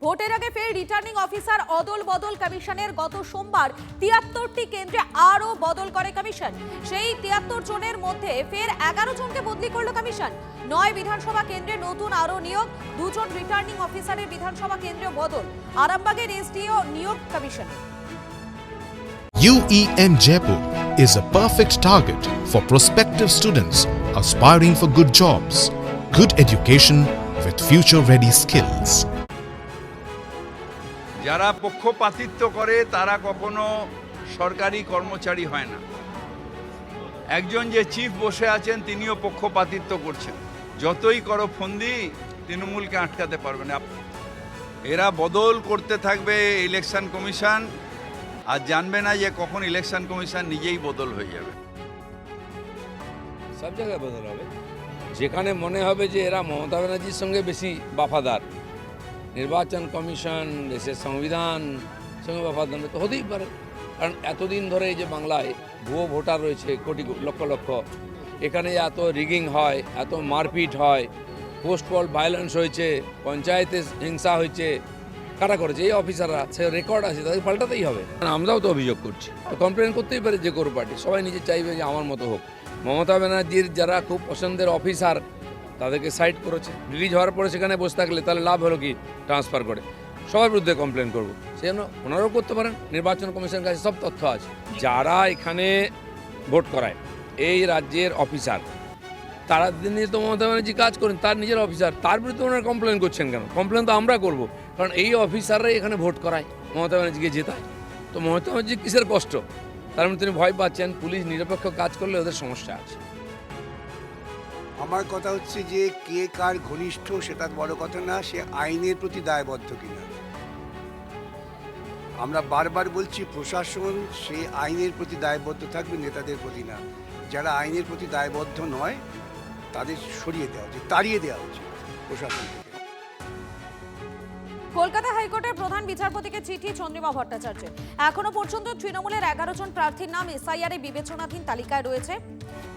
ভোটের আগে ফের রিটার্নিং অফিসার অদল বদল কমিশনের গত সোমবার ৭৩টি কেন্দ্রে আরও বদল করে কমিশন। সেই ৭৩ জনের মধ্যে ফের ১১ জনকে বদলি করল কমিশন। ৯ বিধানসভা কেন্দ্রে নতুন আরও নিয়োগ, ২ জন রিটার্নিং অফিসারের বিধানসভা কেন্দ্রে বদল। আরামবাগের এসডিও নিয়োগ কমিশনে। UEN Jaipur is a perfect target for prospective students aspiring for good jobs, good education with future-ready skills. যারা পক্ষপাতিত্ব করে তারা কখনো সরকারি কর্মচারী হয় না। একজন যে চিফ বসে আছেন তিনিও পক্ষপাতিত্ব করছেন। যতই করো ফন্দি তৃণমূলকে আটকাতে পারবে না। এরা বদল করতে থাকবে ইলেকশন কমিশন, আর জানবে না যে কখন ইলেকশন কমিশন নিজেই বদল হয়ে যাবে। সব জায়গায় বদল হবে, যেখানে মনে হবে যে এরা মমতা ব্যানার্জির সঙ্গে বেশি বাফাদার, নির্বাচন কমিশন দেশের সংবিধান সঙ্গে বাফাদার তো হতেই পারে। কারণ এতদিন ধরে এই যে বাংলায় ভুয়ো ভোটার রয়েছে কোটি লক্ষ লক্ষ, এখানে এত রিগিং হয়, এত মারপিট হয়, পোস্ট পোল ভায়োলেন্স হয়েছে, পঞ্চায়েতে হিংসা হয়েছে, কারা করেছে এই অফিসাররা, সে রেকর্ড আছে, তাদের পাল্টাতেই হবে। আমরাও তো অভিযোগ করছি, কমপ্লেন করতেই পারে যে কোনো পার্টি, সবাই নিজে চাইবে যে আমার মতো হোক। মমতা ব্যানার্জির যারা খুব পছন্দের অফিসার তাদেরকে সাইড করেছে, রিলিজ হওয়ার পরে সেখানে বসে থাকলে তাহলে লাভ হলো কি ট্রান্সফার করে, সবার বিরুদ্ধে কমপ্লেন করবো। সেজন্য ওনারাও করতে পারেন, নির্বাচন কমিশনের কাছে সব তথ্য আছে। যারা এখানে ভোট করায় এই রাজ্যের অফিসার, তারা নিয়ে তো মমতা ব্যানার্জি কাজ করেন, তার নিজের অফিসার, তার বিরুদ্ধে ওনারা কমপ্লেন করছেন কেন? কমপ্লেন তো আমরা করবো, কারণ এই অফিসাররাই এখানে ভোট করায়, মমতা ব্যানার্জিকে জেতায়। তো মমতা ব্যানার্জি কিসের কষ্ট? তার মানে তিনি ভয় পাচ্ছেন পুলিশ নিরপেক্ষ কাজ করলে ওদের সমস্যা আছে। আমার কথা হচ্ছে যে কে কার ঘনিষ্ঠ সেটা বড় কথা না, সে আইনের প্রতি দায়বদ্ধ কিনা। আমরা বারবার বলছি প্রশাসন সে আইনের প্রতি দায়বদ্ধ থাকবে, নেতাদের প্রতি না। যারা আইনের প্রতি দায়বদ্ধ নয় তাদের সরিয়ে দেওয়া উচিত, তাড়িয়ে দেওয়া উচিত প্রশাসন থেকে। কলকাতা হাইকোর্টের প্রধান বিচারপতিকে চিঠি চন্দ্রিমা ভট্টাচার্যের। এখনো পর্যন্ত তৃণমূলের ১১ জন প্রার্থীর নাম এসআইআর বিবেচনাধীন তালিকায় রয়েছে।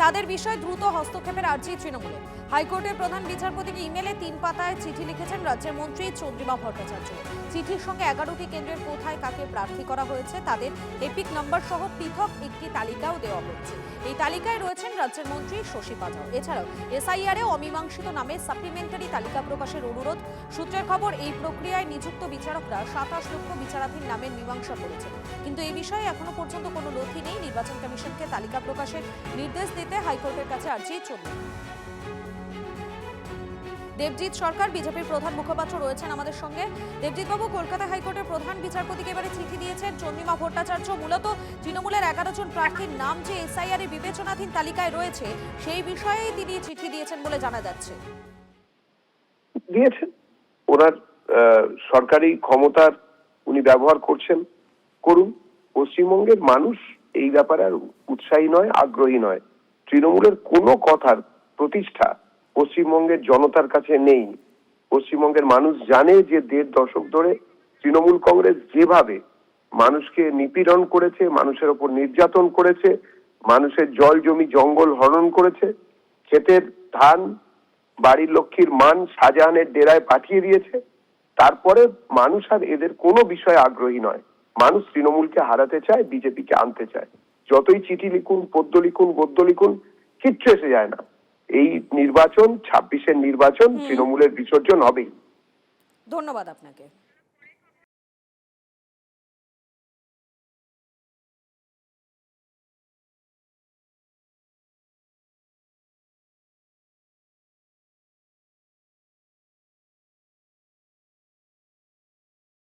তাদের বিষয়ে দ্রুত হস্তক্ষেপের আর্জি তৃণমূলের। হাইকোর্টের প্রধান বিচারপতিকে ইমেলে ৩ পাতায় চিঠি লিখেছেন রাজ্যের মন্ত্রী চন্দ্রিমা ভট্টাচার্য। চিঠির সঙ্গে ১১টি কেন্দ্রের কোথায় কাকে প্রার্থী করা হয়েছে তাদের এপিক নম্বর সহ পৃথক একটি তালিকাও দেওয়া হচ্ছে। এই তালিকায় রয়েছেন রাজ্যের মন্ত্রী শশী পাজা। এছাড়াও এসআইআর অমীমাংসিত নামে সাপ্লিমেন্টারি তালিকা প্রকাশের অনুরোধ। সূত্রের খবর, এই প্রক্রিয়ায় নিযুক্ত বিচারকরা ২৭ লক্ষ বিচারাধীন নামের মীমাংসা করেছেন, কিন্তু এই বিষয়ে এখনো পর্যন্ত কোনো নথি নেই। নির্বাচন কমিশনকে তালিকা প্রকাশের নির্দেশ দিতে হাইকোর্টের কাছে আর্জি চলবে। দেবজিৎ সরকার বিজেপির প্রধান মুখপাত্র রয়েছেন আমাদের সঙ্গে। দেবজিৎ বাবু, কলকাতা হাইকোর্টের প্রধান বিচারপতিকে এবারে চিঠি দিয়েছেন চন্দ্রিমা ভট্টাচার্য। মূলত তৃণমূলের ১১ জন প্রার্থীর নাম যে এসআইআর বিবেচনাধীন তালিকায় রয়েছে সেই বিষয়েই তিনি চিঠি দিয়েছেন বলে জানা যাচ্ছে। দিয়েছেন, ওনার সরকারি ক্ষমতার উনি ব্যবহার করুন। পশ্চিমবঙ্গের মানুষ এই ব্যাপারে আর উৎসাহী নয়, আগ্রহী নয়। তৃণমূলের কোনো কথার প্রতিষ্ঠা পশ্চিমবঙ্গের জনতার কাছে নেই। পশ্চিমবঙ্গের মানুষ জানে যে ১.৫ দশক ধরে তৃণমূল কংগ্রেস যেভাবে মানুষকে নিপীড়ন করেছে, মানুষের ওপর নির্যাতন করেছে, মানুষের জল জমি জঙ্গল হরণ করেছে, ক্ষেতের ধান বাড়ির লক্ষ্মীর মান শাহজাহানের ডেরায় পাঠিয়ে দিয়েছে, তারপরে মানুষ আর এদের কোনো বিষয়ে আগ্রহী নয়। মানুষ তৃণমূলকে হারাতে চায়, বিজেপিকে আনতে চায়। যতই চিঠি লিখুন, পদ্য লিখুন, গদ্য লিখুন, কিচ্ছু এসে যায় না। এই নির্বাচন ২৬-এর নির্বাচন তৃণমূলের বিসর্জন হবেই। ধন্যবাদ আপনাকে।